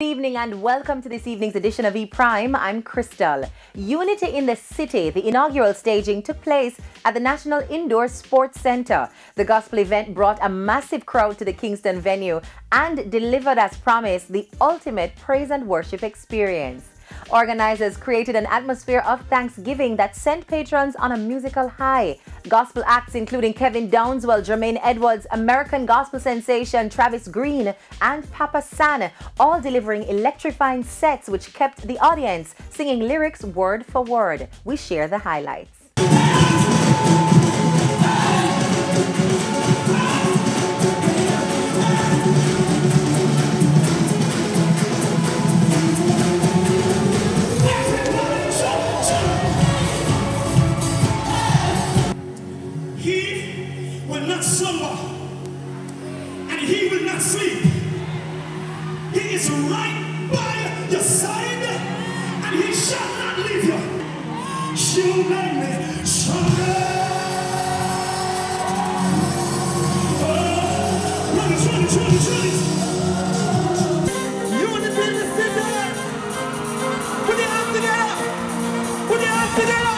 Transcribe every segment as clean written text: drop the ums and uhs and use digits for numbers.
Good evening and welcome to this evening's edition of E-Prime. I'm Crystal. Unity in the City, the inaugural staging took place at the National Indoor Sports Centre. The gospel event brought a massive crowd to the Kingston venue and delivered as promised the ultimate praise and worship experience. Organizers created an atmosphere of thanksgiving that sent patrons on a musical high. Gospel acts including Kevin Downswell, Jermaine Edwards, American gospel sensation Travis Green and Papa San, all delivering electrifying sets which kept the audience singing lyrics word for word. We share the highlights. He will not sleep. He is right by your side, and he shall not leave you. She'll make me stronger. Run it. You in the business today. Put your hands together. Put your hands together.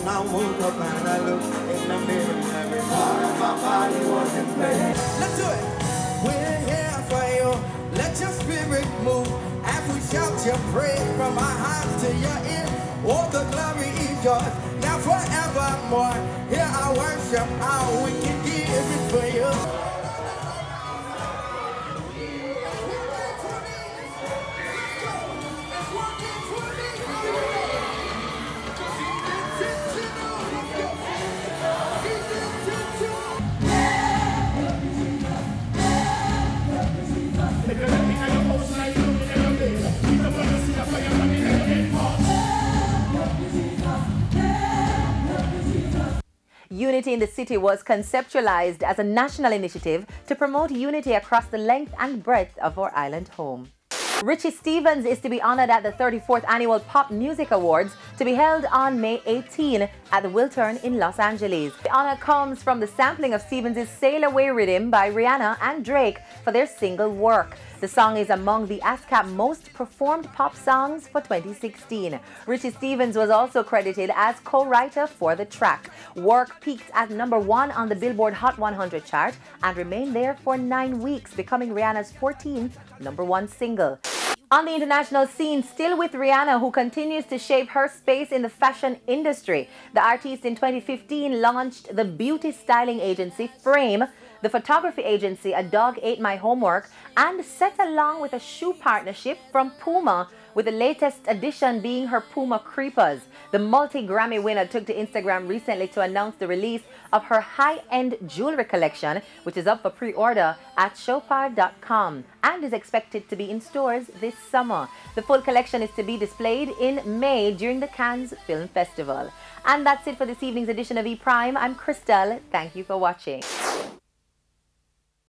I woke up and I looked in the mirror and every part of my body was in pain. Let's do it. We're here for you. Let your spirit move as we shout your praise from our hearts to your ear. All the glory is yours now forevermore. Here I worship, all we can give it for you. Unity in the City was conceptualized as a national initiative to promote unity across the length and breadth of our island home. Richie Stephens is to be honored at the 34th Annual Pop Music Awards to be held on May 18 at the Wiltern in Los Angeles. The honor comes from the sampling of Stephens' Sail Away Rhythm by Rihanna and Drake for their single Work. The song is among the ASCAP most performed pop songs for 2016. Richie Stephens was also credited as co-writer for the track. Work peaked at #1 on the Billboard Hot 100 chart and remained there for 9 weeks, becoming Rihanna's 14th #1 single. On the international scene, still with Rihanna, who continues to shape her space in the fashion industry. The artiste in 2015 launched the beauty styling agency Frame, the photography agency A Dog Ate My Homework, and set along with a shoe partnership from Puma, with the latest addition being her Puma Creepers. The multi-Grammy winner took to Instagram recently to announce the release of her high-end jewelry collection, which is up for pre-order at showpar.com and is expected to be in stores this summer. The full collection is to be displayed in May during the Cannes Film Festival. And that's it for this evening's edition of E-Prime. I'm Crystal. Thank you for watching.